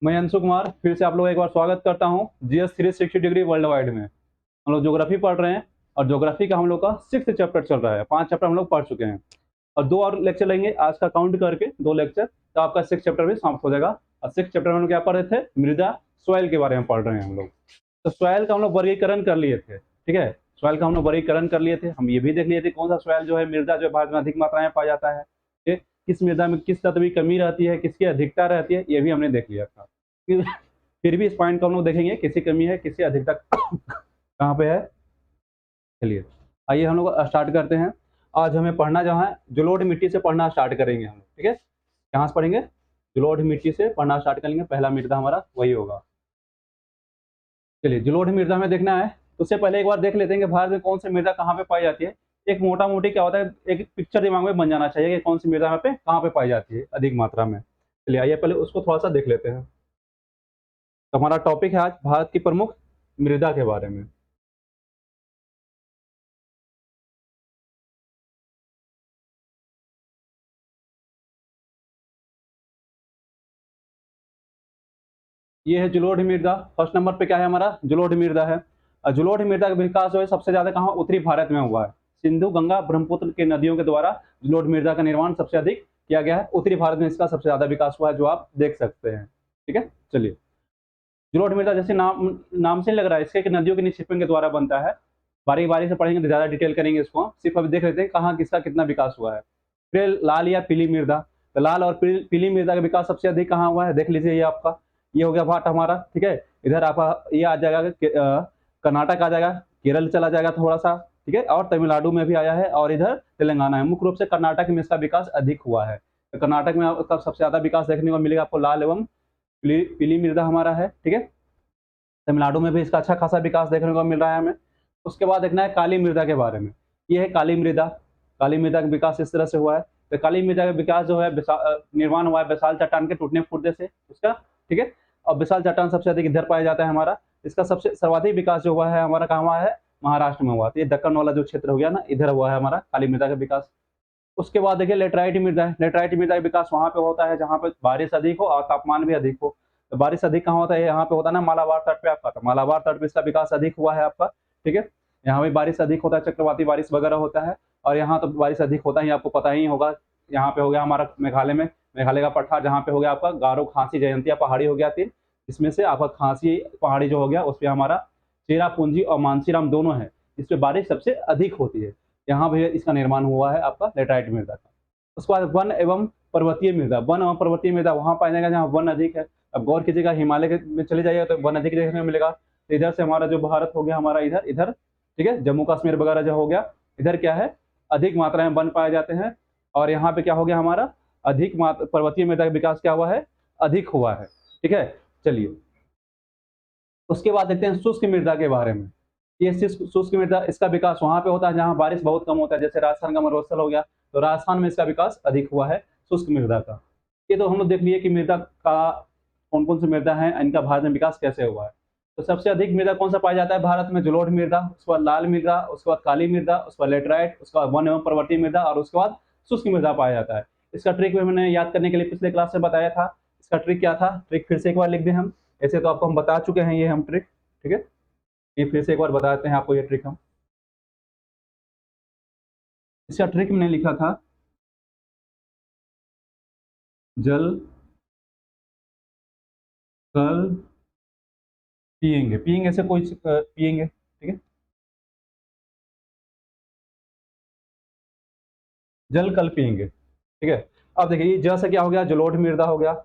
मैं अंशु कुमार फिर से आप लोग एक बार स्वागत करता हूँ जीएस 360 डिग्री वर्ल्ड वाइड में। हम लोग ज्योग्राफी पढ़ रहे हैं और ज्योग्राफी का हम लोग का 6th चैप्टर चल रहा है। 5 चैप्टर हम लोग पढ़ चुके हैं और 2 और लेक्चर लेंगे आज का काउंट करके 2 लेक्चर, तो आपका 6th चैप्टर भी समाप्त हो जाएगा। और 6th चैप्टर में हम लोग क्या पढ़ रहे थे? मृदा, सॉइल के बारे में पढ़ रहे हैं हम लोग। तो सॉइल का हम लोग वर्गीकरण कर लिए थे, ठीक है? सॉइल का हम लोग वर्गीकरण कर लिए थे। हम ये भी देख लिए थे कौन सा सॉइल जो है मृदा जो भारत में अधिक मात्रा में पाया जाता है, ठीक? किस मृदा में किस तत्व की कमी रहती है, किसकी अधिकता रहती है, ये भी हमने देख लिया था। फिर भी इस पॉइंट को हम लोग देखेंगे, किसकी कमी है, किसकी अधिकता कहाँ पे है। चलिए, आइए हम लोग स्टार्ट करते हैं। आज हमें पढ़ना जो है जलोढ़ मिट्टी से पढ़ना स्टार्ट करेंगे हम लोग, ठीक है? कहाँ से पढ़ेंगे? जलोढ़ मिट्टी से पढ़ना स्टार्ट करेंगे। पहला मृदा हमारा वही होगा। चलिए, जलोढ़ मृदा में देखना है तो उससे पहले एक बार देख लेते हैं कि भारत में कौन सी मृदा कहाँ पे पाई जाती है। एक मोटा मोटी क्या होता है, एक पिक्चर दिमाग में बन जाना चाहिए कि कौन सी मृदा यहाँ पे कहाँ पे पाई जाती है अधिक मात्रा में। चलिए, आइए पहले उसको थोड़ा सा देख लेते हैं। तो हमारा टॉपिक है आज भारत की प्रमुख मृदा के बारे में। ये है जलोढ़ मृदा। फर्स्ट नंबर पे क्या है हमारा? जलोढ़ मृदा है। और जलोढ़ मृदा का विकास जो है सबसे ज्यादा कहाँ उत्तरी भारत में हुआ है। सिंधु, गंगा, ब्रह्मपुत्र के नदियों के द्वारा जलोढ़ मृदा का निर्माण सबसे अधिक किया गया है। उत्तरी भारत में इसका सबसे ज्यादा विकास हुआ है, जो आप देख सकते हैं, ठीक है? चलिए, जलोढ़ मृदा जैसे नाम नाम से लग रहा है, इसके कि नदियों के निक्षेपण के द्वारा बनता है। बारी बारी से पढ़ेंगे तो ज्यादा डिटेल करेंगे इसको। सिर्फ अभी देख लेते हैं कहाँ किसका कितना विकास हुआ है। फिर लाल या पीली मृदा। तो लाल और पीली मृदा का विकास सबसे अधिक कहाँ हुआ है, देख लीजिए। ये आपका ये हो गया पार्ट हमारा, ठीक है? इधर आप ये आ जाएगा कर्नाटक आ जाएगा, केरल चला जाएगा थोड़ा सा, ठीक है? और तमिलनाडु में भी आया है और इधर तेलंगाना है। मुख्य रूप से कर्नाटक में इसका विकास अधिक हुआ है। तो कर्नाटक में आपका सबसे ज्यादा विकास देखने को मिलेगा आपको। लाल एवं पीली पीली मृदा हमारा है, ठीक है? तमिलनाडु में भी इसका अच्छा खासा विकास देखने को मिल रहा है हमें। उसके बाद देखना है काली मृदा के बारे में। ये है काली मृदा। काली मृदा का विकास इस तरह से हुआ है। तो काली मृदा का विकास जो है निर्माण हुआ है विशाल चट्टान के टूटने फूटने से उसका, ठीक है? और विशाल चट्टान सबसे अधिक इधर पाया जाता है हमारा। इसका सबसे सर्वाधिक विकास जो हुआ है हमारा कहाँ हुआ है? महाराष्ट्र में हुआ। तो ये दक्कन वाला जो क्षेत्र हो गया ना, इधर हुआ है हमारा काली मृदा का विकास। उसके बाद देखिए लेटराइट मृदा है। लेटराइट मृदा का विकास वहाँ पे होता है जहाँ पे बारिश अधिक हो और तापमान भी अधिक हो। तो बारिश अधिक कहाँ होता है? यहाँ पे होता है ना, मालाबार तट पे आपका। तो मालाबार तट पे इसका विकास अधिक हुआ है आपका, ठीक है? यहाँ पे बारिश अधिक होता है, चक्रवाती बारिश वगैरह होता है। और यहाँ तो बारिश अधिक होता ही आपको पता ही होगा। यहाँ पे हो गया हमारा मेघालय में, मेघालय का पठार जहाँ पे हो गया आपका गारो, खासी, जयंतिया पहाड़ी हो गया 3। इसमें से आपका खासी पहाड़ी जो हो गया उस पर हमारा चेरापूंजी और मानसीराम दोनों है, इस पे बारिश सबसे अधिक होती है। यहाँ भी इसका निर्माण हुआ है आपका लेटराइट मृदा का। उसके बाद वन एवं पर्वतीय मृदा। वन एवं पर्वतीय मृदा वहाँ पाया जाएगा जहाँ वन अधिक है। अब गौर कीजिएगा, हिमालय में चले जाइएगा तो वन अधिक देखने को मिलेगा। तो इधर से हमारा जो भारत हो गया हमारा इधर इधर, ठीक है? जम्मू कश्मीर वगैरह जो हो गया, इधर क्या है? अधिक मात्रा में वन पाए जाते हैं। और यहाँ पे क्या हो गया हमारा? अधिक मात्रा पर्वतीय मृदा का विकास क्या हुआ है? अधिक हुआ है, ठीक है? चलिए, उसके बाद देखते हैं शुष्क मृदा के बारे में। ये शुष्क मृदा, इसका विकास वहाँ पे होता है जहाँ बारिश बहुत कम होता है, जैसे राजस्थान का मरुस्थल हो गया। तो राजस्थान में इसका विकास अधिक हुआ है शुष्क मृदा का। ये तो हम लोग देख लिए कि मृदा का कौन कौन सी मृदा है, इनका भारत में विकास कैसे हुआ है। तो सबसे अधिक मृदा कौन सा पाया जाता है भारत में? जलोढ़ मृदा, उसके बाद लाल मृदा, उसके बाद काली मृदा, उसके बाद लेटराइट, उसके बाद वन एवं पर्वतीय मृदा और उसके बाद शुष्क मृदा पाया जाता है। इसका ट्रिक भी मैंने याद करने के लिए पिछले क्लास में बताया था। इसका ट्रिक क्या था? ट्रिक फिर से एक बार लिख दें हम। ऐसे तो आपको हम बता चुके हैं ये हम ट्रिक, ठीक है? ये फिर से एक बार बताते हैं आपको ये ट्रिक हम। इसका ट्रिक मैंने लिखा था, जल कल पिएंगे। पिएंगे से कोई पिएंगे, ठीक है? जल कल पिएंगे, ठीक है? अब देखिए, ये ज से क्या हो गया? जलोढ़ मृदा हो गया।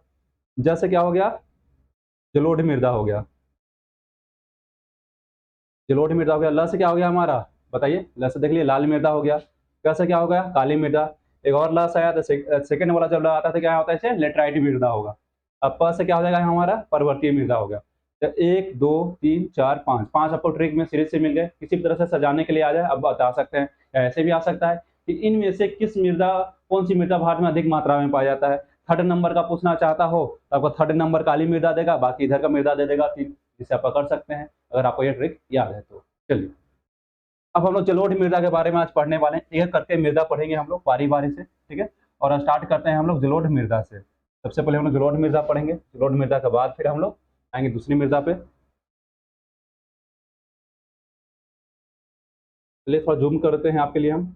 ज से क्या हो गया? जलोढ़ मृदा हो गया। जलोढ़ मृदा हो गया। ल से क्या हो गया हमारा? बताइए। ल से देख लिए लाल मृदा हो गया। क से क्या हो गया? काली मृदा। एक और ल से आया तो सेकंड वाला जब ल आता है तो क्या होता है? इसे लेटराइट मृदा होगा। अब प से क्या हो जाएगा हमारा? पर्वतीय मृदा हो गया। तो 1 2 3 4 5 5 आपको ट्रिक में सीरीज से मिल गए। किसी भी तरह से सजाने के लिए आ जाए अब बता सकते हैं, या ऐसे भी आ सकता है कि इनमें से किस मृदा, कौन सी मृदा भारत में अधिक मात्रा में पाया जाता है। थर्ड नंबर का पूछना चाहता हो तो आपको थर्ड नंबर काली मृदा देगा, बाकी इधर का मृदा दे देगा 3, जिसे आप पकड़ सकते हैं अगर आपको ये ट्रिक याद है तो। चलिए, अब हम लोग जलोढ़ मृदा के बारे में आज पढ़ने वाले हैं। एक करके मृदा पढ़ेंगे हम लोग बारी बारी से, ठीक है? और स्टार्ट करते हैं हम लोग जलोढ़ मृदा से। सबसे पहले हम लोग जलोढ़ मृदा पढ़ेंगे, जलोढ़ मृदा के बाद फिर हम लोग आएंगे दूसरी मृदा पे। चलिए थोड़ा जूम करते हैं आपके लिए हम।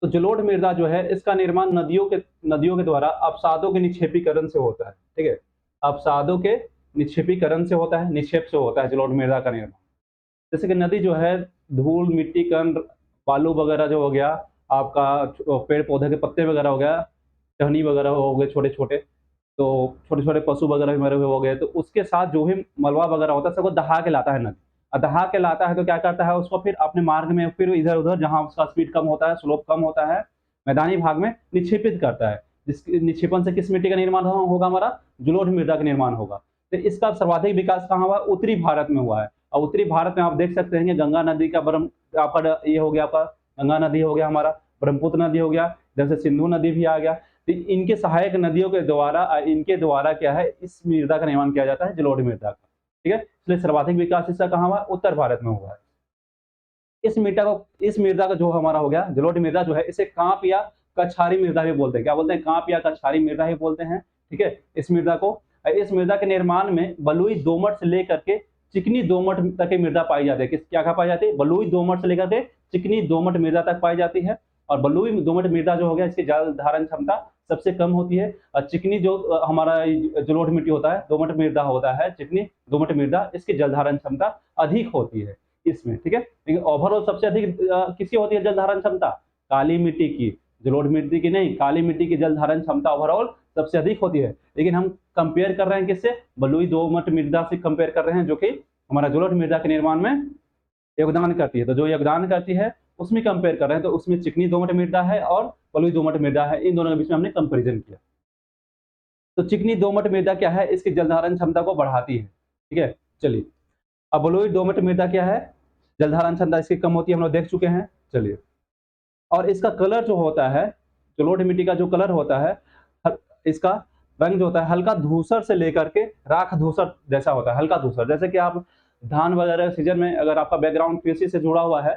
तो जलोढ़ मृदा जो है इसका निर्माण नदियों के द्वारा अवसादों के निक्षेपीकरण से होता है। ठीक है, अवसादों के निक्षेपीकरण से होता है, निक्षेप से होता है जलोढ़ मृदा का निर्माण। जैसे कि नदी जो है धूल मिट्टी कण बालू वगैरह जो हो गया, आपका पेड़ पौधे के पत्ते वगैरह हो गया, टहनी वगैरह हो गए छोटे छोटे, तो छोटे छोटे पशु वगैरह भी मरे हुए हो गए, तो उसके साथ जो भी मलबा वगैरह होता है सबको दहा के लाता है नदी। और दहा के लाता है तो क्या करता है, उसको फिर अपने मार्ग में फिर इधर उधर जहाँ उसका स्पीड कम होता है, स्लोप कम होता है, मैदानी भाग में निक्षेपित करता है। जिस निक्षेपण से किस मिट्टी का निर्माण होगा, हमारा जलोढ़ मृदा का निर्माण होगा। तो इसका सर्वाधिक विकास कहाँ हुआ, उत्तरी भारत में हुआ है। और उत्तरी भारत में आप देख सकते हैं कि गंगा नदी का आपका ये हो गया, आपका गंगा नदी हो गया, हमारा ब्रह्मपुत्र नदी हो गया, इधर से सिंधु नदी भी आ गया। तो इनके सहायक नदियों के द्वारा इनके द्वारा क्या है, इस मृदा का निर्माण किया जाता है, जलोढ़ मृदा का। ठीक है, इसलिए सर्वाधिक विकास इसका कहाँ हुआ, उत्तर भारत में हुआ है। इस मृदा का जो हमारा हो गया जलोढ़ मृदा जो है, इसे कांप या कछारी मृदा भी बोलते हैं। क्या बोलते हैं, कांप या कछारी मृदा भी बोलते हैं। ठीक है, इस मृदा को, इस मृदा के निर्माण में बलुई दोमट से लेकर के चिकनी दोमट तक की मृदा पाई जाती है। क्या पाई जाती है, बलुई दोमट से लेकर के चिकनी दोमट मृदा तक पाई जाती है। और बलुई दोमट मृदा जो हो गया, इसकी जल धारण क्षमता सबसे कम होती है। और चिकनी जो हमारा जलोढ़ मिट्टी होता है, दोमट मृदा होता है, चिकनी दोमट मृदा, इसकी जल धारण क्षमता अधिक होती है इसमें। ठीक है, लेकिन ओवरऑल सबसे अधिक किसकी होती है जल धारण क्षमता, काली मिट्टी की, जलोढ़ मिट्टी की नहीं, काली मिट्टी की जल धारण क्षमता ओवरऑल सबसे अधिक होती है। लेकिन हम कंपेयर कर रहे हैं किससे, बलुई दोमट मृदा से कंपेयर कर रहे हैं, जो कि हमारा जलोढ़ मृदा के निर्माण में योगदान करती है। तो जो योगदान करती है उसमें कंपेयर कर रहे हैं, तो उसमें चिकनी दोमट मृदा है और बलुई दोमट मृदा है, इन दोनों के बीच में हमने कंपेरिजन किया। तो चिकनी दोमट मृदा क्या है, इसकी जल धारण क्षमता को बढ़ाती है। ठीक है, चलिए अब बलुई दोमट मृदा क्या है, जल धारण क्षमता इसकी कम होती है, हम लोग देख चुके हैं। चलिए, और इसका कलर जो होता है, जलोढ़ मिट्टी का जो कलर होता है, इसका रंग जो होता है हल्का धूसर से लेकर के राख धूसर जैसा होता है, हल्का धूसर। जैसे कि आप धान वगैरह सीजन में, अगर आपका बैकग्राउंड कृषि से जुड़ा हुआ है,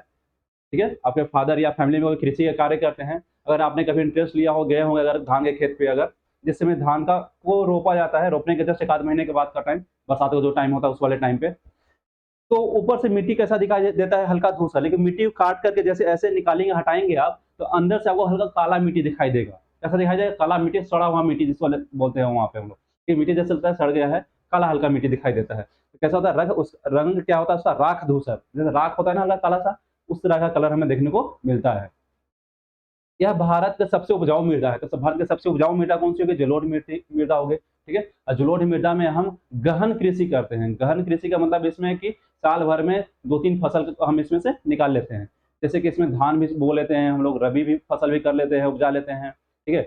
ठीक है, आपके फादर या फैमिली में कोई कृषि का कार्य करते हैं, अगर आपने कभी इंटरेस्ट लिया हो, गए होंगे अगर धान के खेत पे, अगर जिस समय धान का को रोपा जाता है, रोपने के जस्ट 1 आध महीने के बाद का टाइम, बरसात का जो टाइम होता है उस वाले टाइम पे, तो ऊपर से मिट्टी कैसा दिखाई देता है, हल्का धूसर। लेकिन मिट्टी को काट करके जैसे ऐसे निकालेंगे, हटाएंगे आप, तो अंदर से आपको हल्का काला मिट्टी दिखाई देगा। कैसा दिखाई देगा, काला मिट्टी, सड़ा हुआ मिट्टी जिस वाले बोलते हैं वहाँ पे हम लोग, कि मिट्टी जैसे लगता है सड़ गया है, काला हल्का मिट्टी दिखाई देता है। तो कैसा होता है रंग, उस रंग क्या होता है उसका, राख धूसर, जैसे राख होता है ना हल्का काला सा, उस तरह का कलर हमें देखने को मिलता है। यह भारत का सबसे उपजाऊ मृदा है। तो भारत का सबसे उपजाऊ मृदा कौन सी होगी, जलोढ़ मृदा होगी। ठीक है, और जलोढ़ मृदा में हम गहन कृषि करते हैं। गहन कृषि का मतलब इसमें है कि साल भर में 2-3 फसल हम इसमें से निकाल लेते हैं। जैसे कि इसमें धान भी बो लेते हैं हम लोग, रबी भी फसल भी कर लेते हैं, उपजा लेते हैं। ठीक है,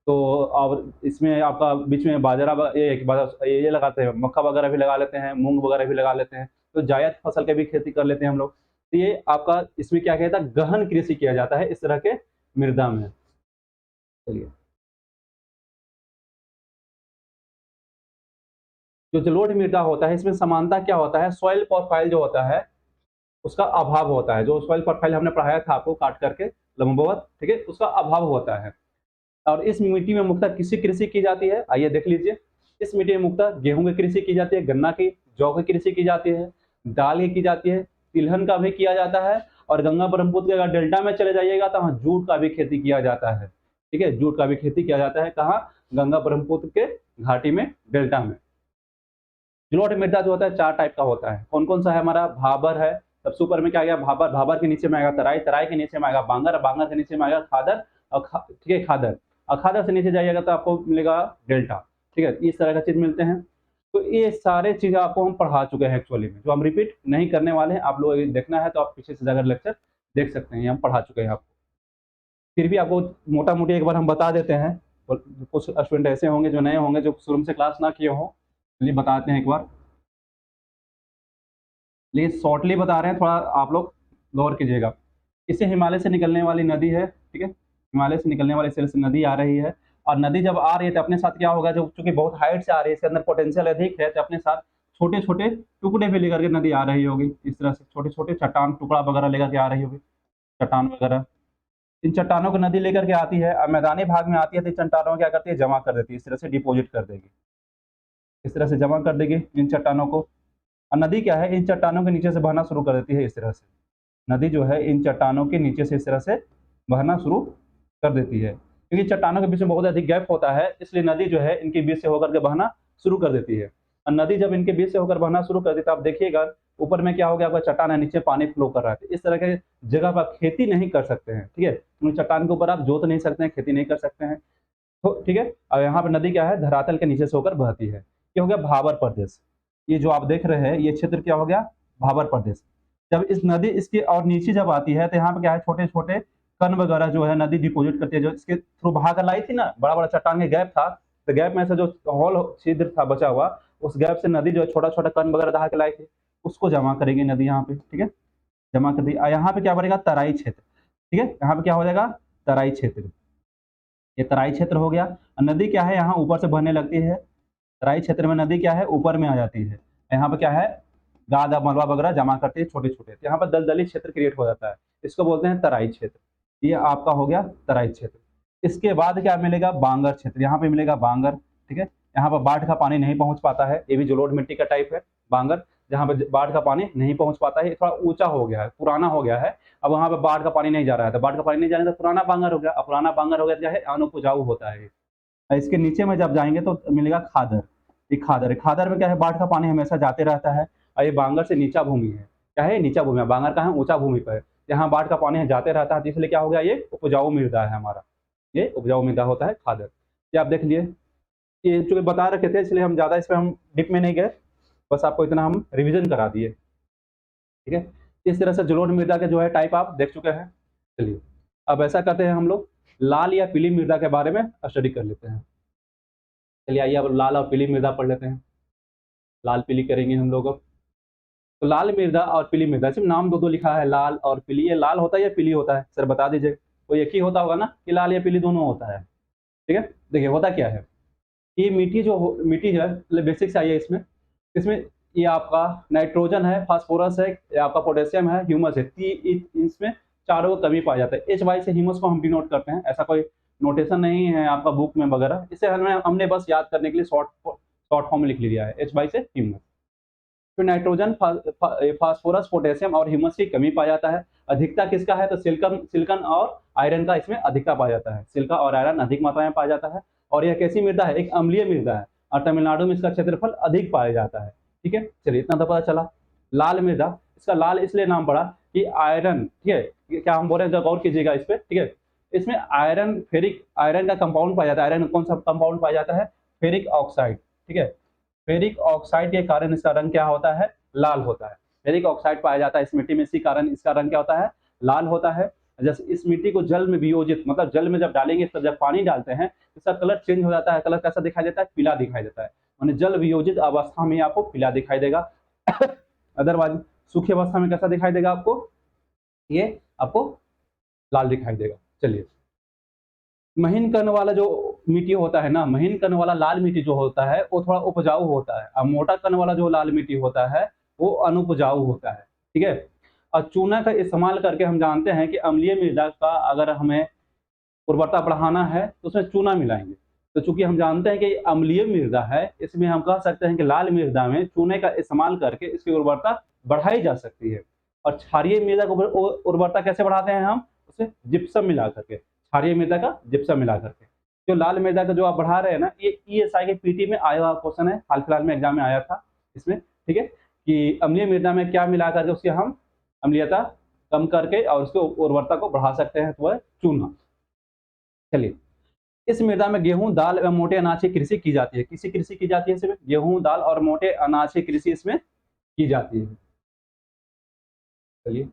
तो और इसमें आपका बीच में बाजरा ये लगाते हैं, मक्का वगैरह भी लगा लेते हैं, मूंग वगैरह भी लगा लेते हैं, तो जायद फसल की भी खेती कर लेते हैं हम लोग। तो ये आपका इसमें क्या कहता है, गहन कृषि किया जाता है इस तरह के मृदा में। चलिए, जो जलोढ़ मृदा होता है, इसमें समानता क्या होता है, सॉइल प्रोफाइल जो होता है उसका अभाव होता है। जो सॉइल प्रोफाइल हमने पढ़ाया था आपको काट करके लंबवत, ठीक है, उसका अभाव होता है। और इस मिट्टी में मुख्यतः किसकी कृषि की जाती है, आइए देख लीजिए। इस मिट्टी में मुख्यतः गेहूं की कृषि की जाती है, गन्ना की, जौ की कृषि की जाती है, दाल की जाती है, तिलहन का भी किया जाता है। और गंगा ब्रह्मपुत्र के अगर डेल्टा में चले जाइएगा तो वहाँ जूट का भी खेती किया जाता है। ठीक है, जूट का भी खेती किया जाता है, कहाँ, गंगा ब्रह्मपुत्र के घाटी में, डेल्टा में। जलोढ़ मृदा जो होता है 4 टाइप का होता है। कौन कौन सा है, हमारा भाबर है, सबसे ऊपर में क्या आ गया, भाबर, भाबर के नीचे में आएगा तराई, तराई के नीचे में आएगा बांगर, बांगर के नीचे में आएगा खादर, और ठीक है खादर, और खादर से नीचे जाइएगा तो आपको मिलेगा डेल्टा। ठीक है, इस तरह का चीज मिलते हैं। तो ये सारे चीजें आपको हम पढ़ा चुके हैं एक्चुअली में, जो हम रिपीट नहीं करने वाले हैं। आप लोग देखना है तो आप पीछे से जाकर लेक्चर देख सकते हैं, ये हम पढ़ा चुके हैं आपको। फिर भी आपको मोटा मोटी एक बार हम बता देते हैं, कुछ स्टूडेंट ऐसे होंगे जो नए होंगे, जो शुरू से क्लास ना किए हों, चलिए बताते हैं एक बार। लेकिन शॉर्टली बता रहे हैं, थोड़ा आप लोग गौर कीजिएगा। इससे हिमालय से निकलने वाली नदी है। ठीक है, हिमालय से निकलने वाली से नदी आ रही है, और नदी जब आ रही है तो अपने साथ क्या होगा, जो चूंकि बहुत हाइट से आ रही है, इसके अंदर पोटेंशियल अधिक है, तो अपने साथ छोटे छोटे टुकड़े भी लेकर के नदी आ रही होगी। इस तरह से छोटे छोटे चट्टान टुकड़ा वगैरह लेकर के आ रही होगी। चट्टान वगैरह, इन चट्टानों को नदी लेकर के आती है, अब मैदानी भाग में आती है तो इन चट्टानों को क्या करती है, जमा कर देती है, इस तरह से डिपॉजिट कर देगी, इस तरह से जमा कर देगी इन चट्टानों को। और नदी क्या है, इन चट्टानों के नीचे से बहना शुरू कर देती है इस तरह से। नदी जो है इन चट्टानों के नीचे से इस तरह से बहना शुरू कर देती है। क्योंकि चट्टानों के बीच में बहुत अधिक गैप होता है, इसलिए नदी जो है इनके बीच से होकर के बहना शुरू कर देती है। और नदी जब इनके बीच से होकर बहना शुरू कर देती है, आप देखिएगा ऊपर में क्या हो गया, आपका चट्टान है, नीचे पानी फ्लो कर रहा है। तो इस तरह के जगह पर आप खेती नहीं कर सकते हैं, ठीक है? उन चट्टान के ऊपर आप जोत नहीं सकते हैं, खेती नहीं कर सकते हैं। तो ठीक है, और यहाँ पे नदी क्या है, धरातल के नीचे से होकर बहती है। ये हो गया भाबर प्रदेश। ये जो आप देख रहे हैं, ये क्षेत्र क्या हो गया, भाबर प्रदेश। जब इस नदी इसके और नीचे जब आती है, तो यहाँ पे क्या है, छोटे-छोटे कण वगैरह जो है नदी डिपॉजिट करती है, जो इसके थ्रू बहा कर लाई थी ना, बड़ा-बड़ा चट्टान के गैप था, तो गैप में से जो होल छिद्र था बचा हुआ, उस गैप से नदी जो है छोटा-छोटा कण वगैरह बहा के लाई थी, उसको जमा करेगी नदी यहाँ पे, ठीक है? जमा कर दी। यहाँ पे क्या बनेगा, तराई क्षेत्र, ठीक है? यहाँ पे क्या हो जाएगा, तराई क्षेत्र। ये तराई क्षेत्र हो गया। नदी क्या है, यहाँ ऊपर से बहने लगती है। तराई क्षेत्र में नदी क्या है, ऊपर में आ जाती है। यहाँ पे क्या है, गाद मलबा वगैरह जमा करती है छोटे-छोटे। तो यहाँ पर दलदली क्षेत्र क्रिएट हो जाता है। इसको बोलते हैं तराई क्षेत्र। ये आपका हो गया तराई क्षेत्र। इसके बाद क्या मिलेगा, बांगर क्षेत्र। यहाँ पे मिलेगा बांगर, ठीक है? यहाँ पर बाढ़ का पानी नहीं पहुँच पाता है। ये भी जलोढ़ मिट्टी का टाइप है, बांगर, जहाँ पे बाढ़ का पानी नहीं पहुँच पाता है। ये थोड़ा ऊँचा हो गया है, पुराना हो गया है। अब वहाँ पे बाढ़ का पानी नहीं जा रहा है, तो बाढ़ का पानी नहीं जाने से पुराना बांगर हो गया। अब पुराना बांगर हो गया, क्या है, अनउपजाऊ होता है ये। इसके नीचे में जब जाएँगे तो मिलेगा खादर। ये खादर है। खादर में क्या है, बाढ़ का पानी हमेशा जाते रहता है, और ये बांगर से नीचा भूमि है। क्या है, नीचा भूमि है। बांगर कहाँ है, ऊँचा भूमि पर है। यहाँ बाढ़ का पानी जाते रहता है, तो इसलिए क्या हो गया, ये उपजाऊ मृदा है हमारा। ये उपजाऊ मृदा होता है खादर। ये आप देख लिए। ये चूँकि बता रखे थे, इसलिए हम ज़्यादा इस पे हम डीप में नहीं गए। बस आपको इतना हम रिवीजन करा दिए, ठीक है? इस तरह से जलोढ़ मृदा के जो है टाइप आप देख चुके हैं। चलिए, अब ऐसा करते हैं, हम लोग लाल या पीली मृदा के बारे में स्टडी कर लेते हैं। चलिए आइए, अब लाल और पीली मृदा पढ़ लेते हैं। लाल पीली करेंगे हम लोग अब। तो लाल मृदा और पीली मृदा, सिर्फ नाम दो-दो लिखा है, लाल और पीली। ये लाल होता है या पीली होता है? सर बता दीजिए। कोई एक ही होता होगा ना, कि लाल या पीली दोनों होता है, ठीक है? देखिए होता क्या है, ये मिट्टी जो है, मतलब बेसिक से आइए इसमें। इसमें ये आपका नाइट्रोजन है, फास्फोरस है, ये आपका पोटेशियम है, ह्यूमस है। इसमें चारों को कमी पाया जाता है। HY से ह्यूमस को हम डिनोट करते हैं। ऐसा कोई नोटेशन नहीं है आपका बुक में वगैरह। इसे हमने बस याद करने के लिए शॉर्ट फॉर्म में लिख लिया है, HY से ह्यूमस। फिर नाइट्रोजन, फास्फोरस, पोटेशियम और ह्यूमस की कमी पाया जाता है। अधिकता किसका है, तो सिलिकॉन और आयरन का इसमें अधिकता पाया जाता है। सिलिका और आयरन अधिक मात्रा में पाया जाता है। और यह कैसी मृदा है, एक अम्लीय मृदा है, और तमिलनाडु में इसका क्षेत्रफल अधिक पाया जाता है, ठीक है? चलिए इतना तो पता चला। लाल मृदा, इसका लाल इसलिए नाम पड़ा कि आयरन, ठीक है, ये क्या हम बोल रहे हैं, जब गौर कीजिएगा इस पे, ठीक है? इसमें आयरन, फेरिक आयरन का कंपाउंड पाया जाता है। आयरन कौन सा कंपाउंड पाया जाता है, फेरिक ऑक्साइड, ठीक है? फेरिक ऑक्साइड के कारण इसका रंग क्या होता है, लाल होता है। फेरिक ऑक्साइड पाया जाता है इस मिट्टी में, इसी कारण इसका रंग क्या होता है, लाल होता है। जैसे इस मिट्टी को जल में वियोजित, मतलब जल में जब डालेंगे, तो जब पानी डालते हैं, इसका कलर चेंज हो जाता है। कलर कैसा दिखाई देता है, पीला दिखाई देता है। माने जल वियोजित अवस्था में आपको पीला दिखाई देगा। अदरवाइज सूखी अवस्था में कैसा दिखाई देगा आपको, ये आपको लाल दिखाई देगा। चलिए, महीन कण वाला जो मिट्टी होता है ना, महीन कण वाला लाल मिट्टी जो होता है, वो थोड़ा उपजाऊ होता है। और मोटा कण वाला जो लाल मिट्टी होता है, वो अनुपजाऊ होता है, ठीक है? और चूना का इस्तेमाल करके हम जानते हैं कि अम्लीय मृदा का अगर हमें उर्वरता बढ़ाना है, तो उसमें चूना मिलाएंगे। तो चूंकि हम जानते हैं कि अम्लीय मृदा है, इसमें हम कह सकते हैं कि लाल मृदा में चूने का इस्तेमाल करके इसकी उर्वरता बढ़ाई जा सकती है। और क्षारीय मृदा को उर्वरता कैसे बढ़ाते हैं हम, उसे जिप्सम मिला करके, क्षारीय मृदा का जिप्सम मिला करके। जो लाल मृदा का जो आप बढ़ा रहे हैं ना, ये ESI के PT में आया हुआ क्वेश्चन है, हाल फिलहाल में एग्जाम में आया था इसमें, ठीक है? कि अम्लीय मृदा में क्या मिला करके उसकी हम अम्लीयता कम करके और उसकी उर्वरता को बढ़ा सकते हैं, तो वह चूना। चलिए, इस मृदा में गेहूं, दाल एवं मोटे अनाज की कृषि की जाती है। किसी कृषि की जाती है इसमें, गेहूं, दाल और मोटे अनाज की कृषि इसमें की जाती है। चलिए,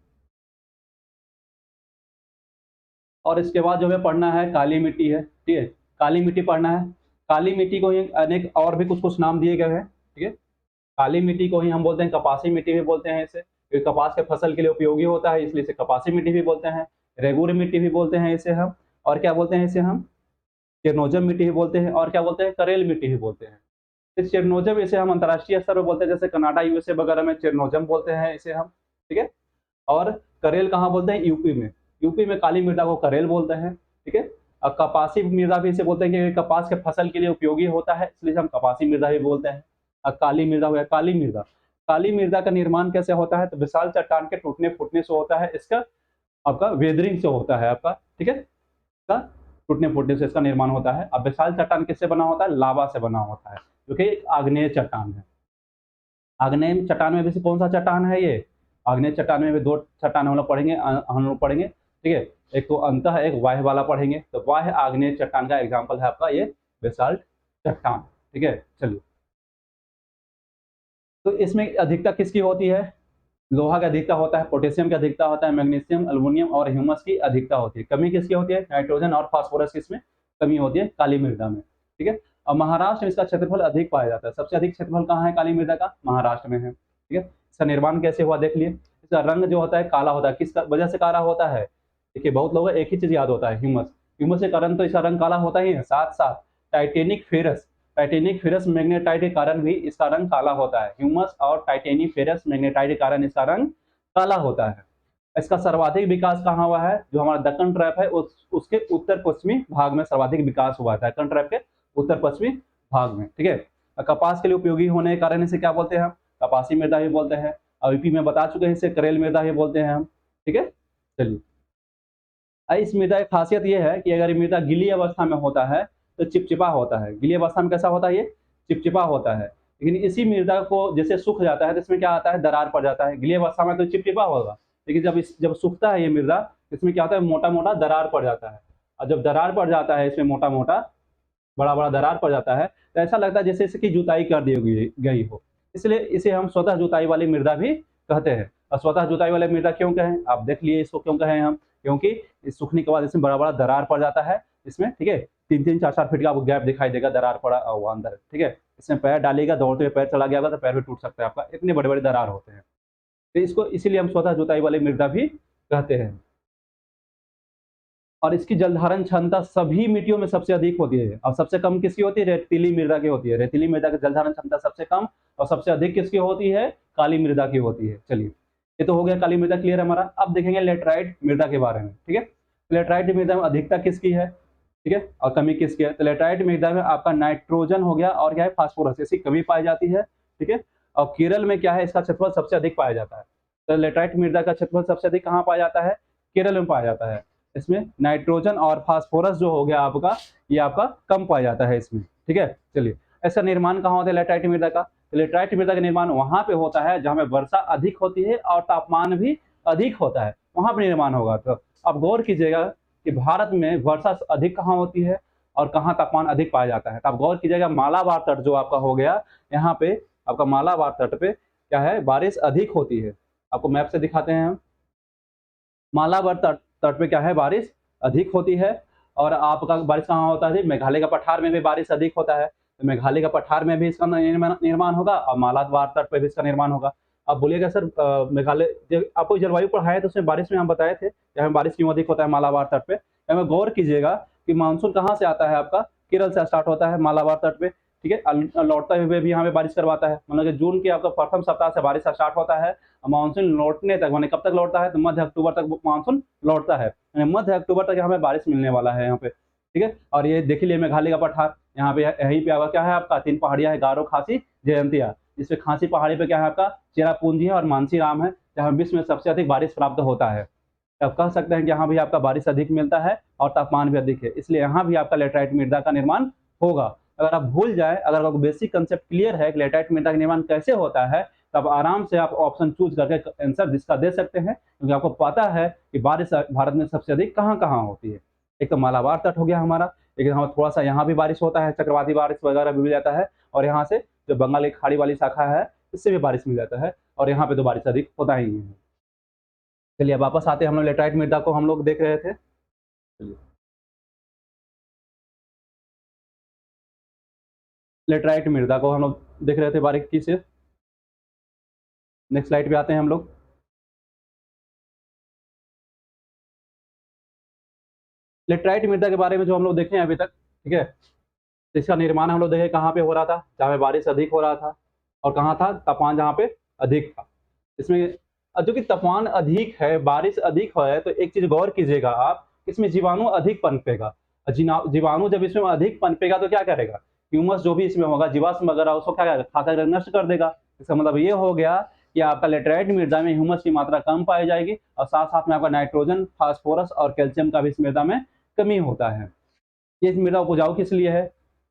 और इसके बाद जो हमें पढ़ना है, काली मिट्टी है, ठीक है? काली मिट्टी पढ़ना है। काली मिट्टी को ही अनेक और भी कुछ-कुछ नाम दिए गए हैं, ठीक है? काली मिट्टी को ही हम बोलते हैं कपासी मिट्टी भी बोलते हैं इसे, क्योंकि कपास के फसल के लिए उपयोगी होता है, इसलिए इसे कपासी मिट्टी भी बोलते हैं। रेगुर मिट्टी भी बोलते हैं इसे हम, और क्या बोलते हैं इसे हम, चेरनोजम मिट्टी भी बोलते हैं, और क्या बोलते हैं, करेल मिट्टी भी बोलते हैं। इस चेरनोजम इसे हम अंतर्राष्ट्रीय स्तर पर बोलते हैं, जैसे कनाडा, USA वगैरह में चेरनोजम बोलते हैं इसे हम, ठीक है? और करेल कहाँ बोलते हैं, यूपी में। यूपी में काली मृदा को करेल बोलते हैं, ठीक है। और कपासी मृदा भी इसे बोलते हैं कि कपास के फसल के लिए उपयोगी होता है, इसलिए हम कपासी मृदा भी बोलते हैं। काली मृदा हो गया, काली मृदा। काली मृदा का निर्माण कैसे होता है? तो विशाल चट्टान के टूटने फूटने से होता है, इसका आपका वेदरिंग से होता है आपका, ठीक है। इसका टूटने फूटने से इसका निर्माण होता है। अब विशाल चट्टान किससे बना होता है? लावा से बना होता है, जो कि एक आग्नेय चट्टान है। आग्नेय चट्टान में भी से कौन सा चट्टान है ये? आग्नेय चट्टान में भी दो चट्टान हम लोग पढ़ेंगे, हम लोग पढ़ेंगे, ठीक है। एक तो अंतः, एक बाह्य वाला पढ़ेंगे। तो बाह्य आग्नेय चट्टान का एग्जाम्पल है आपका ये बेसाल्ट चट्टान, ठीक है। चलिए, तो इसमें अधिकता किसकी होती है? लोहा की अधिकता होता है, पोटेशियम की अधिकता होता है, मैग्नीशियम, एल्युमिनियम और ह्यूमस की अधिकता होती है। कमी किसकी होती है? नाइट्रोजन और फास्फोरस की इसमें कमी होती है काली मृदा में, ठीक है। और महाराष्ट्र में इसका क्षेत्रफल अधिक पाया जाता है। सबसे अधिक क्षेत्रफल कहाँ है काली मृदा का? महाराष्ट्र में है, ठीक है। इसका निर्माण कैसे हुआ देख लिए। इसका रंग जो होता है काला होता है, किस वजह से काला होता है? देखिए, बहुत लोगों को एक ही चीज याद होता है, ह्यूमस। ह्यूमस के कारण तो इसका रंग काला होता ही है, साथ साथ Titanic ferrous, Titanic ferrous magnetite के कारण भी इसका रंग काला होता है। ह्यूमस और टाइटेनिक फेरस मैग्नेटाइट के कारण इसका रंग काला होता है। इसका सर्वाधिक विकास कहाँ हुआ है? जो हमारा दक्कन ट्रैप है उसके उत्तर पश्चिमी भाग में सर्वाधिक विकास हुआ था, दक्कन ट्रैप के उत्तर पश्चिमी भाग में, ठीक है। कपास के लिए उपयोगी होने के कारण इसे क्या बोलते हैं हम? कपासी मृदा भी बोलते हैं। और यूपी में बता चुके हैं, इसे करेल मृदा भी बोलते हैं हम, ठीक है। चलिए, इस मृदा की खासियत यह है कि अगर ये मृदा गीली अवस्था में होता है तो चिपचिपा होता है। गीली अवस्था में कैसा होता है? ये चिपचिपा होता है। लेकिन इसी मृदा को जैसे सूख जाता है तो इसमें क्या आता है? दरार पड़ जाता है। गीली अवस्था में तो चिपचिपा होगा, लेकिन जब सूखता है ये मृदा, इसमें क्या होता है? मोटा मोटा दरार पड़ जाता है। और जब दरार पड़ जाता है इसमें मोटा मोटा बड़ा बड़ा दरार पड़ जाता है, तो ऐसा लगता है जैसे इसकी जुताई कर दी गई हो। इसलिए इसे हम स्वतः जुताई वाली मृदा भी कहते हैं। और स्वतः जुताई वाली मृदा क्यों कहें? आप देख लिए इसको क्यों कहें हम? क्योंकि इस सूखने के बाद इसमें बड़ा बड़ा दरार पड़ जाता है इसमें, ठीक है। 3-3, 4-4 फीट का आपको गैप दिखाई देगा, दरार पड़ा हुआ अंदर, ठीक है। इसमें पैर डालिएगा, दौड़ते हुए पैर चला गया होगा तो पैर भी टूट सकता है आपका, इतने बड़े बड़े दरार होते हैं। तो इसको इसीलिए हम स्वतः जुताई वाली मृदा भी कहते हैं। और इसकी जलधारण क्षमता सभी मिट्टियों में सबसे अधिक होती है। और सबसे कम किसकी होती है? रेतीली मृदा की होती है। रेतीली मृदा की जलधारण क्षमता सबसे कम और सबसे अधिक किसकी होती है? काली मृदा की होती है। चलिए, ये तो हो गया काली मृदा, क्लियर है हमारा। अब देखेंगे लेटराइट मृदा के बारे में, ठीक है। लेटराइट मृदा में अधिकता किसकी है, ठीक है, और कमी किसकी है? तो लेटराइट मृदा में आपका नाइट्रोजन हो गया और क्या है? फास्फोरस, इसकी कमी पाई जाती है, ठीक है। और केरल में क्या है? इसका क्षेत्रफल सबसे अधिक पाया जाता है। तो लेटराइट मृदा का क्षेत्रफल सबसे अधिक कहाँ पाया जाता है? केरल में पाया जाता है। इसमें नाइट्रोजन और फास्फोरस जो हो गया आपका, ये आपका कम पाया जाता है इसमें, ठीक है। चलिए, इसका निर्माण कहाँ होता है लेटराइट मृदा का? तो लेटराइट मृदा का निर्माण वहां पे होता है जहां पे वर्षा अधिक होती है और तापमान भी अधिक होता है, वहां पे निर्माण होगा। तो अब गौर कीजिएगा कि भारत में वर्षा अधिक कहाँ होती है और कहाँ तापमान अधिक पाया जाता है। तो आप गौर कीजिएगा, मालाबार तट जो आपका हो गया, यहाँ पे आपका मालाबार तट पे क्या है? बारिश अधिक होती है। आपको मैप से दिखाते हैं हम। मालाबार तट तट पे क्या है? बारिश अधिक होती है। और आपका बारिश कहाँ होता है? मेघालय का पठार में भी बारिश अधिक होता है। तो मेघालय का पठार में भी इसका निर्माण होगा और मालाबार तट पे भी इसका निर्माण होगा। आप बोलिएगा सर, मेघालय आपको जलवायु पढ़ाया तो उसमें बारिश में हम बताए थे यहाँ बारिश क्यों अधिक होता है मालाबार तट पे। हमें गौर कीजिएगा कि मानसून कहाँ से आता है आपका? केरल से स्टार्ट होता है मालाबार तट पे, ठीक है। लौटते हुए भी यहाँ पे बारिश करवाता है, मतलब कि जून के आपका प्रथम सप्ताह से बारिश स्टार्ट होता है। मानसून लौटने तक, माने कब तक लौटता है? तो मध्य अक्टूबर तक मानसून लौटता है। मध्य अक्टूबर तक यहाँ पे बारिश मिलने वाला है यहाँ पे, ठीक है। और ये देख लिए मेघालय का पठार, यहाँ पे यहीं पे आपका क्या है? आपका 3 पहाड़ियाँ है, गारो, खासी, जयंतिया। इसमें खासी पहाड़ी पे क्या है? आपका चेरापूंजी है और मानसी राम है, जहाँ विश्व में सबसे अधिक बारिश प्राप्त होता है। आप कह सकते हैं कि यहाँ भी आपका बारिश अधिक मिलता है और तापमान भी अधिक है, इसलिए यहाँ भी आपका लेटराइट मृदा का निर्माण होगा। अगर आप भूल जाए, अगर आपको बेसिक कंसेप्ट क्लियर है कि लेटराइट मृदा का निर्माण कैसे होता है, तब आराम से आप ऑप्शन चूज करके आंसर इसका दे सकते हैं, क्योंकि आपको पता है कि बारिश भारत में सबसे अधिक कहाँ कहाँ होती है। एक तो मालाबार तट हो गया हमारा, लेकिन हम थोड़ा सा यहाँ भी बारिश होता है, चक्रवाती बारिश वगैरह भी मिल जाता है। और यहाँ से जो बंगाल की खाड़ी वाली शाखा है, इससे भी बारिश मिल जाता है, और यहाँ पे तो बारिश अधिक होता ही है। चलिए, अब वापस आते हैं, हम लोग लेटराइट मृदा को हम लोग देख रहे थे। चलिए, लेटराइट मृदा को हम लोग देख रहे थे बारीकी से। नेक्स्ट स्लाइड पे आते हैं हम लोग। लेटराइट मृदा के बारे में जो हम लोग देखे हैं अभी तक, ठीक है। तो इसका निर्माण हम लोग देखे कहाँ पे हो रहा था? जहाँ पे बारिश अधिक हो रहा था, और कहाँ था? तापमान जहाँ पे अधिक था। इसमें जो कि तापमान अधिक है, बारिश अधिक है, तो एक चीज़ गौर कीजिएगा आप, इसमें जीवाणु अधिक पनपेगा। जीवाणु जब इसमें अधिक पनपेगा तो क्या करेगा? ह्यूमस जो भी इसमें होगा, जीवाश्म वगैरह उसको क्या करेगा? खा कर नष्ट कर देगा। इसका मतलब ये हो गया कि आपका लेटराइट मृदा में ह्यूमस की मात्रा कम पाई जाएगी और साथ-साथ में आपका नाइट्रोजन, फास्फोरस और कैल्शियम का भी इस मृदा में कमी होता है। ये मृदा उपजाऊ किस लिए है?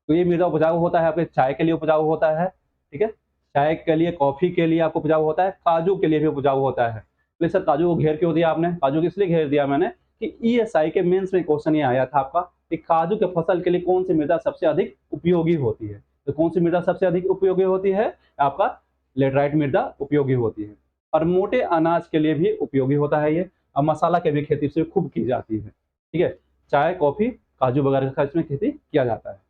तो ये मृदा उपजाऊ होता है आपके चाय के लिए उपजाऊ होता है, ठीक है? चाय के लिए, कॉफ़ी के लिए आपको उपजाऊ होता है, काजू के लिए भी उपजाऊ होता है। बोले सर काजू को घेर क्यों दिया आपने? काजू किस लिए घेर दिया मैंने? कि ईएसआई के मेंस में क्वेश्चन ये आया था आपका कि काजू के फसल के लिए कौन-सी मृदा सबसे अधिक उपयोगी होती है? तो कौन-सी मृदा सबसे अधिक उपयोगी होती है? आपका लेटराइट मृदा उपयोगी होती है। और मोटे अनाज के लिए भी उपयोगी होता है ये और मसाला की भी खेती इसमें खूब की जाती है, ठीक है? चाय, कॉफ़ी, काजू वगैरह का इसमें खेती किया जाता है।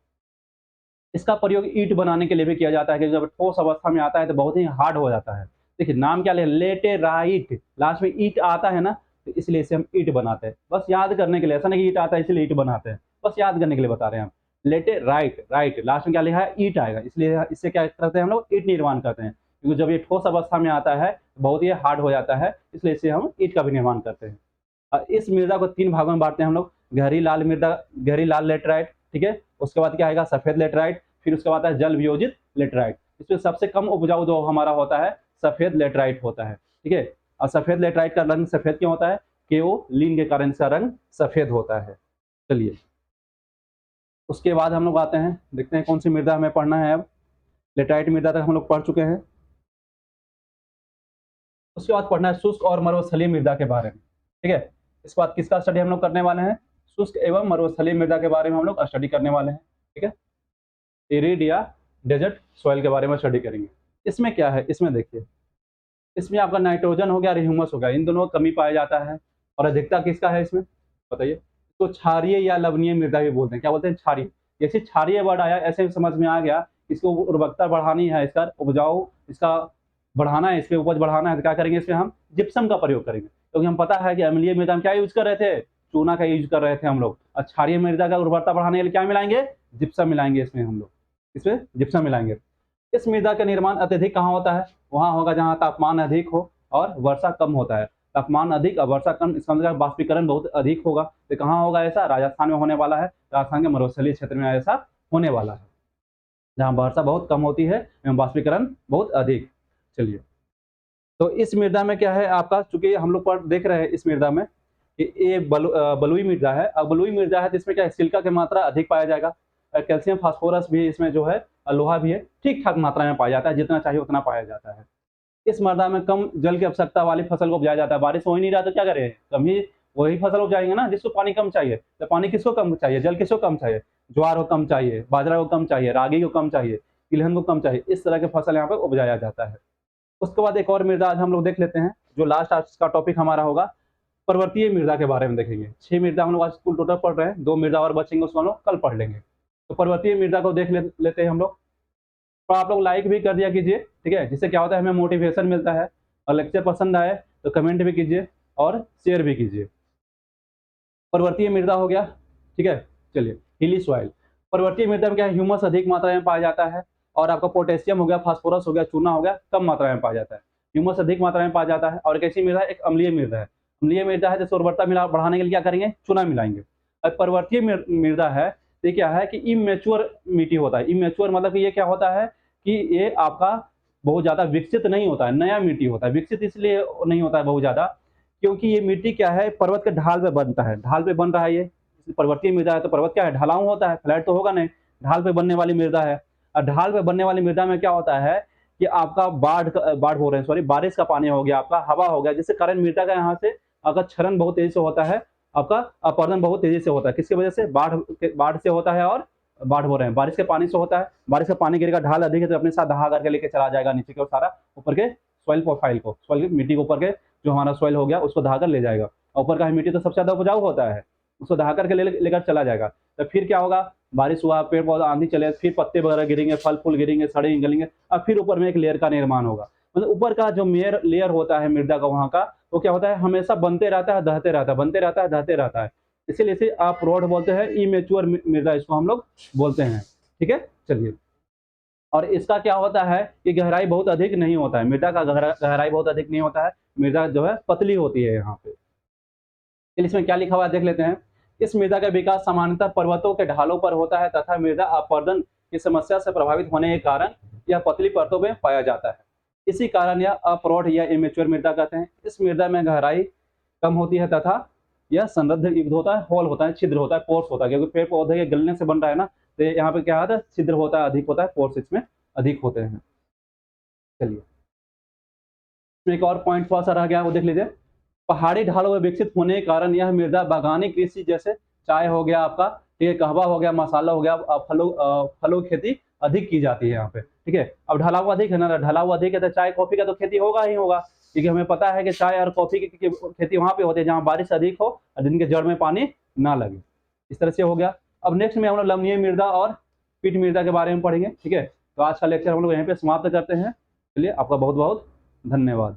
इसका प्रयोग ईंट बनाने के लिए भी किया जाता है कि जब ठोस अवस्था में आता है तो बहुत ही हार्ड हो जाता है। देखिए नाम क्या ले लेटेराइट लास्ट में ईंट आता है ना, तो इसलिए इसे हम ईंट बनाते हैं। बस याद करने के लिए, ऐसा नहीं कि ईंट आता है इसलिए ईंट बनाते हैं। बस याद करने के लिए बता रहे हैं हम। लेटेराइट राइट लास्ट में क्या लिखा है? ईंट आएगा। इसलिए इससे क्या करते हैं हम लोग? ईंट निर्माण करते हैं। क्योंकि जब ये ठोस अवस्था में आता है, बहुत ही हार्ड हो जाता है, इसलिए इसे हम ईंट का भी निर्माण करते हैं। इस मृदा को 3 भागों में बाँटते हैं हम लोग। गहरी लाल मृदा, गहरी लाल लेटराइट, ठीक है? उसके बाद क्या आएगा? सफ़ेद लेटराइट, फिर उसके बाद है जल वियोजित लेटराइट। इसमें सबसे कम उपजाऊ जो हमारा होता है, सफ़ेद लेटराइट होता है, ठीक है? और सफ़ेद लेटराइट का रंग सफ़ेद क्यों होता है? केओलिन के कारण इसका रंग सफ़ेद होता है। चलिए, उसके बाद हम लोग आते हैं, देखते हैं कौन-सी मृदा हमें पढ़ना है अब। लेटराइट मृदा तक हम लोग पढ़ चुके हैं। उसके बाद पढ़ना है शुष्क और मरुस्थलीय मृदा के बारे में, ठीक है? इसके बाद किसका स्टडी हम लोग करने वाले हैं? शुष्क एवं मरुस्थलीय मृदा के बारे में हम लोग स्टडी करने वाले हैं, ठीक है? एरिड या डेजर्ट सॉइल के बारे में स्टडी करेंगे। इसमें क्या है? इसमें देखिए, इसमें आपका नाइट्रोजन हो गया और ह्यूमस हो गया, इन दोनों का कमी पाया जाता है और अधिकता किसका है इसमें? बताइए। तो क्षारीय या लवणीय मृदा भी बोलते हैं। क्या बोलते हैं? क्षारीय। जैसे क्षारीय वर्ड आया ऐसे समझ में आ गया, इसको उर्वरकता बढ़ानी है, इसका उपजाऊ इसका बढ़ाना है, इसकी उपज बढ़ाना है तो क्या करेंगे? इसमें हम जिप्सम का प्रयोग करेंगे। क्योंकि हम पता है कि अम्लीय मृदा में क्या यूज़ कर रहे थे? चूना का यूज़ कर रहे थे हम लोग और क्षारीय मृदा का उर्वरता बढ़ाने के लिए क्या मिलाएँगे? जिप्सम मिलाएँगे इसमें हम लोग। इसमें जिप्सम मिलाएँगे। इस मृदा का निर्माण अत्यधिक कहाँ होता है? वहाँ होगा जहाँ तापमान अधिक हो और वर्षा कम होता है। तापमान अधिक और वर्षा कम, इसका मतलब वाष्पीकरण बहुत अधिक होगा। तो कहाँ होगा ऐसा? राजस्थान में होने वाला है। राजस्थान के मरुस्थलीय क्षेत्र में ऐसा होने वाला है, जहाँ वर्षा बहुत कम होती है एवं वाष्पीकरण बहुत अधिक। चलिए, तो इस मृदा में क्या है आपका, चूँकि हम लोग देख रहे हैं इस मृदा में कि ये बलुई मृदा है। अब बलुई मृदा है तो इसमें क्या है? सिलिका की मात्रा अधिक पाया जाएगा। कैल्शियम, फास्फोरस भी इसमें जो है लोहा भी है, ठीक-ठाक मात्रा में पाया जाता है, जितना चाहिए उतना पाया जाता है। इस मृदा में कम जल की आवश्यकता वाली फसल को उपजाया जाता है। बारिश हो ही नहीं रहा तो क्या करें? कम ही वही फसल उपजाएँगे ना जिसको पानी कम चाहिए। तो पानी किसको कम चाहिए? जल किसको कम चाहिए? ज्वार को कम चाहिए, बाजरा को कम चाहिए, रागी को कम चाहिए, तिलहन को कम चाहिए। इस तरह की फसल यहाँ पे उपजाया जाता है। उसके बाद एक और मृदा आज हम लोग देख लेते हैं, जो लास्ट आज का टॉपिक हमारा होगा, पर्वतीय मृदा के बारे में देखेंगे। 6 मृदा हम लोग आज कुल टोटल पढ़ रहे हैं, 2 मृदा और बचेंगे उसको हम लोग कल पढ़ लेंगे। तो पर्वतीय मृदा को देख लेते हैं हम लोग। तो आप लोग लाइक भी कर दिया कीजिए, ठीक है? जिससे क्या होता है हमें मोटिवेशन मिलता है और लेक्चर पसंद आए तो कमेंट भी कीजिए और शेयर भी कीजिए। पर्वतीय मृदा हो गया, ठीक है? चलिए, हिली सॉइल। पर्वतीय मृदा में क्या है? ह्यूमस अधिक मात्रा में पाया जाता है और आपका पोटेशियम हो गया, फास्फोरस हो गया, चूना हो गया, कम मात्रा में पाया जाता है। ह्यूमस अधिक मात्रा में पाया जाता है और एक ऐसी मृदा है, एक अम्लीय मृदा है। अम्लीय मृदा है जैसे उर्वरता बढ़ाने के लिए क्या करेंगे? चूना मिलाएँगे। और पर्वतीय मृदा है, तो ये क्या है कि इमैच्योर मिट्टी होता है। इमैच्योर मतलब कि ये क्या होता है कि ये आपका बहुत ज़्यादा विकसित नहीं होता है, नया मिट्टी होता है। विकसित इसलिए नहीं होता है बहुत ज़्यादा, क्योंकि ये मिट्टी क्या है? पर्वत के ढाल पे बनता है। ढाल पे बन रहा है ये, पर्वतीय मृदा है तो पर्वत क्या है? ढलान होता है, फ्लैट तो होगा नहीं, ढाल पे बनने वाली मृदा है। और ढाल पे बनने वाली मृदा में क्या होता है कि आपका बाढ़ हो रहे हैं, सॉरी, बारिश का पानी हो गया, आपका हवा हो गया, जिसके कारण मृदा का यहाँ से आपका क्षरण बहुत तेजी से होता है, आपका अपरदन बहुत तेजी से होता है। किसकी वजह से? बाढ़ से होता है और बाढ़ हो रहे हैं, बारिश के पानी से होता है। बारिश का पानी गिरेगा, ढाल अधिक है तो अपने साथ दहा करके लेके चला जाएगा नीचे की ओर, सारा ऊपर के सॉइल प्रोफाइल को, सॉइल की मिट्टी को, ऊपर के जो हमारा सॉइल हो गया उसको दहा कर ले जाएगा। ऊपर का मिट्टी तो सबसे ज़्यादा उपजाऊ होता है, उसको दहा करके लेकर चला जाएगा। तो फिर क्या होगा? बारिश हुआ, पेड़ पौधा, आंधी चले, फिर पत्ते वगैरह गिरेंगे, फल फूल गिरेंगे, सड़े निकलेंगे और फिर ऊपर में एक लेयर का निर्माण होगा। मतलब ऊपर का जो लेयर होता है मृदा का वहाँ का, वो क्या होता है? हमेशा बनते रहता है, दहते रहता है, बनते रहता है, दहते रहता है। इसीलिए इसे आप रोड बोलते हैं, इमेच्योर मृदा इसको हम लोग बोलते हैं, ठीक है? चलिए, और इसका क्या होता है कि गहराई बहुत अधिक नहीं होता है, मृदा का गहराई बहुत अधिक नहीं होता है, मृदा जो है पतली होती है यहाँ पे। चलिए इसमें क्या लिखा हुआ है देख लेते हैं। इस मृदा का विकास सामान्यतः पर्वतों के ढालों पर होता है तथा मृदा अपरदन की समस्या से प्रभावित होने के कारण यह पतली परतों में पाया जाता है। इसी कारण यह अप्रौढ़ या इमेच्योर मृदा कहते हैं। इस मृदा में गहराई कम होती है तथा यह समृद्ध युक्त होता है, होल होता है, छिद्र होता है, पोर्स होता है, क्योंकि पेड़ पौधे के गलने से बन रहा है ना, तो यहाँ पे क्या होता है, छिद्र होता है, अधिक होता है, पोर्स इसमें अधिक होते हैं। चलिए इसमें एक और पॉइंट थोड़ा सा रह गया, वो देख लीजिए। पहाड़ी ढालों में विकसित होने के कारण यह मृदा बागानी कृषि जैसे चाय हो गया आपका, ठीक है, कहवा हो गया, मसाला हो गया, फलों की खेती अधिक की जाती है यहाँ पे, ठीक है। अब ढलाव अधिक है ना, ढलाव अधिक है तो चाय कॉफी का तो खेती होगा ही होगा, क्योंकि हमें पता है कि चाय और कॉफी की खेती वहां पे होती है जहाँ बारिश अधिक हो और जिनके जड़ में पानी ना लगे। इस तरह से हो गया। अब नेक्स्ट में हम लोग लवणीय मृदा और पीट मृदा के बारे में पढ़ेंगे, ठीक है। तो आज का लेक्चर हम लोग यहीं पे समाप्त करते हैं। चलिए आपका बहुत बहुत धन्यवाद।